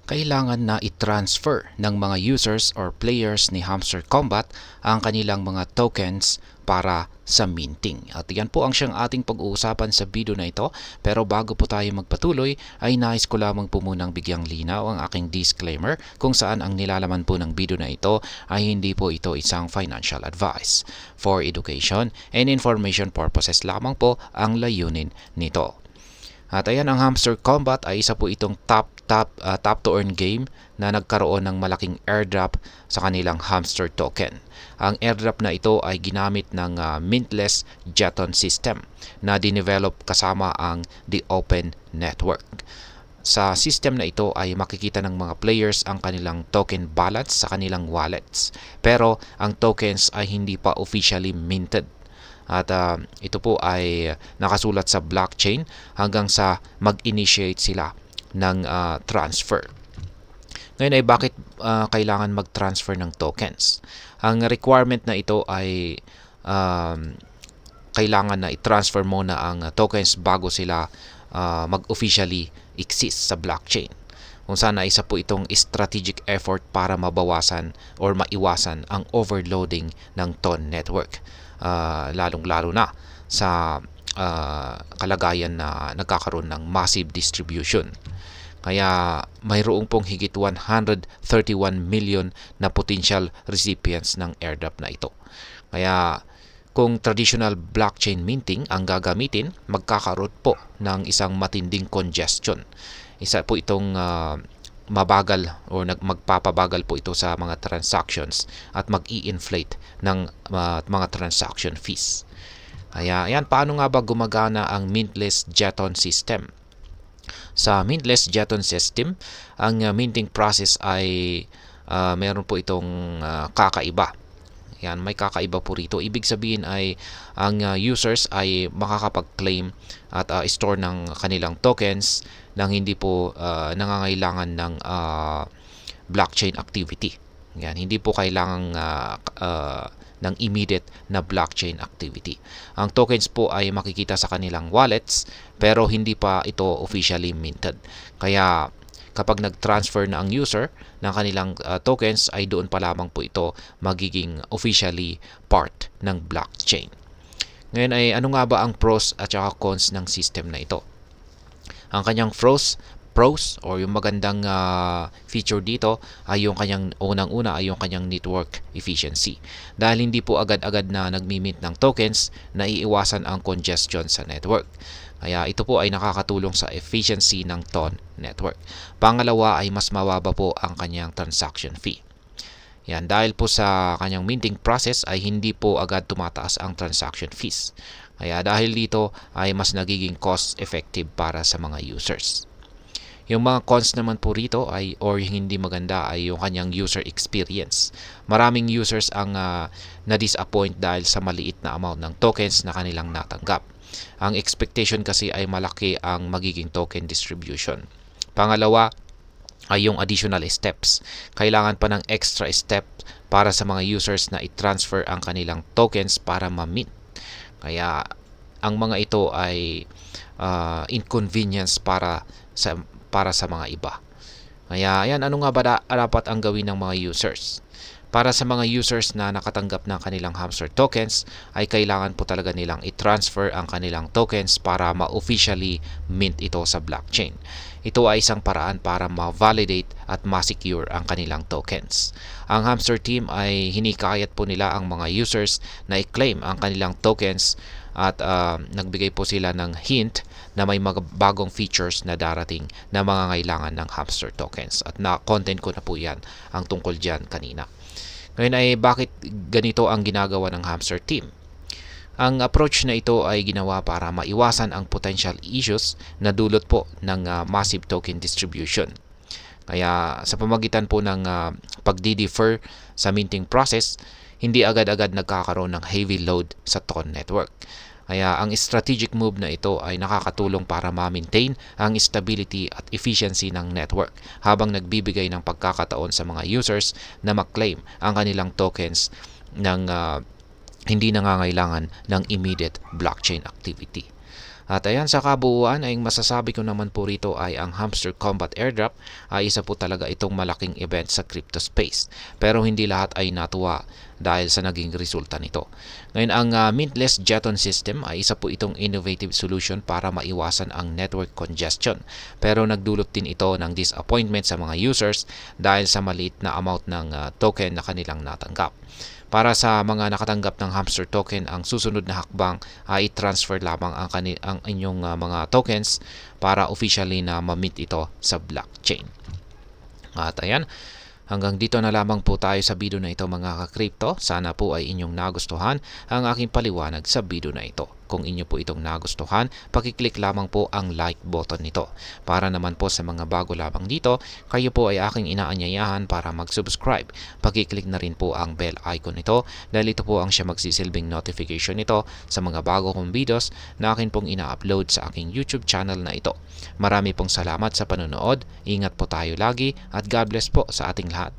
Kailangan na i-transfer ng mga users or players ni Hamster Combat ang kanilang mga tokens para sa minting. At yan po ang siyang ating pag-uusapan sa video na ito. Pero bago po tayo magpatuloy, ay nais ko lamang po munang bigyang linaw ang aking disclaimer kung saan ang nilalaman po ng video na ito ay hindi po ito isang financial advice. For education and information purposes lamang po ang layunin nito. At ayan, ang Hamster Combat ay isa po itong top to earn game na nagkaroon ng malaking airdrop sa kanilang hamster token. Ang airdrop na ito ay ginamit ng Mintless Jeton system na dinevelop kasama ang The Open Network. Sa system na ito ay makikita ng mga players ang kanilang token balance sa kanilang wallets. Pero ang tokens ay hindi pa officially minted. At ito po ay nakasulat sa blockchain hanggang sa mag-initiate sila ng transfer. Ngayon ay bakit kailangan mag-transfer ng tokens? Ang requirement na ito ay kailangan na i-transfer muna ang tokens bago sila mag-officially exist sa blockchain. Kung saan isa po itong strategic effort para mabawasan or maiwasan ang overloading ng TON network. Lalong-lalo na sa kalagayan na nagkakaroon ng massive distribution. Kaya mayroong pong higit 131 million na potential recipients ng airdrop na ito. Kaya kung traditional blockchain minting ang gagamitin, magkakaroon po ng isang matinding congestion. Isa po itong mabagal o magpapabagal po ito sa mga transactions at mag-i-inflate ng mga transaction fees. Kaya ayan, paano nga ba gumagana ang Mintless Jeton system? Sa Mintless Jeton system, ang minting process ay meron po itong kakaiba. Yan, may kakaiba po rito. Ibig sabihin ay ang users ay makakapag-claim at store ng kanilang tokens nang hindi po nangangailangan ng blockchain activity. Yan, hindi po kailangan ng immediate na blockchain activity. Ang tokens po ay makikita sa kanilang wallets pero hindi pa ito officially minted. Kaya kapag nag-transfer na ang user ng kanilang tokens ay doon pa lamang po ito magiging officially part ng blockchain. Ngayon ay ano nga ba ang pros at saka cons ng system na ito? Ang kanyang pros or yung magandang feature dito ay yung kanyang unang-una ay yung kanyang network efficiency. Dahil hindi po agad-agad na nagmi-mint ng tokens, naiiwasan ang congestion sa network. Kaya ito po ay nakakatulong sa efficiency ng TON network. Pangalawa ay mas mababa po ang kanyang transaction fee. Yan, dahil po sa kanyang minting process ay hindi po agad tumataas ang transaction fees. Kaya dahil dito ay mas nagiging cost effective para sa mga users. Yung mga cons naman po rito ay or hindi maganda ay yung kanyang user experience. Maraming users ang na-disappoint dahil sa maliit na amount ng tokens na kanilang natanggap. Ang expectation kasi ay malaki ang magiging token distribution. Pangalawa ay yung additional steps. Kailangan pa ng extra step para sa mga users na i-transfer ang kanilang tokens para ma-mint. Kaya ang mga ito ay inconvenience para sa mga iba. Kaya ayan, ano nga ba dapat ang gawin ng mga users? Para sa mga users na nakatanggap ng kanilang hamster tokens, ay kailangan po talaga nilang i-transfer ang kanilang tokens para ma-officially mint ito sa blockchain. Ito ay isang paraan para ma-validate at ma-secure ang kanilang tokens. Ang hamster team ay hinikayat po nila ang mga users na i-claim ang kanilang tokens at nagbigay po sila ng hint na may mga bagong features na darating na mga kailangan ng hamster tokens. At na-content ko na po yan ang tungkol dyan kanina. Ngayon ay bakit ganito ang ginagawa ng hamster team? Ang approach na ito ay ginawa para maiwasan ang potential issues na dulot po ng massive token distribution. Kaya sa pamagitan po ng pagdi-defer sa minting process, hindi agad-agad nagkakaroon ng heavy load sa TON network. Kaya ang strategic move na ito ay nakakatulong para ma-maintain ang stability at efficiency ng network habang nagbibigay ng pagkakataon sa mga users na mag-claim ang kanilang tokens ng hindi nangangailangan ng immediate blockchain activity. At ayan, sa kabuuan ay masasabi ko naman po rito ay ang Hamster Combat Airdrop ay isa po talaga itong malaking event sa crypto space. Pero hindi lahat ay natuwa dahil sa naging resulta nito. Ngayon, ang Mintless Jeton System ay isa po itong innovative solution para maiwasan ang network congestion. Pero nagdulot din ito ng disappointment sa mga users dahil sa maliit na amount ng token na kanilang natanggap. Para sa mga nakatanggap ng Hamster token, ang susunod na hakbang ay transfer lamang ang inyong mga tokens para officially na ma-mint ito sa blockchain. At ayan, hanggang dito na lamang po tayo sa video na ito mga ka-crypto. Sana po ay inyong nagustuhan ang aking paliwanag sa video na ito. Kung inyo po itong nagustuhan, pakiclick lamang po ang like button nito. Para naman po sa mga bago lamang dito, kayo po ay aking inaanyayahan para mag-subscribe. Pakiclick na rin po ang bell icon nito dahil ito po ang siya magsisilbing notification nito sa mga bago kong videos na akin pong ina-upload sa aking YouTube channel na ito. Marami pong salamat sa panonood, ingat po tayo lagi at God bless po sa ating lahat.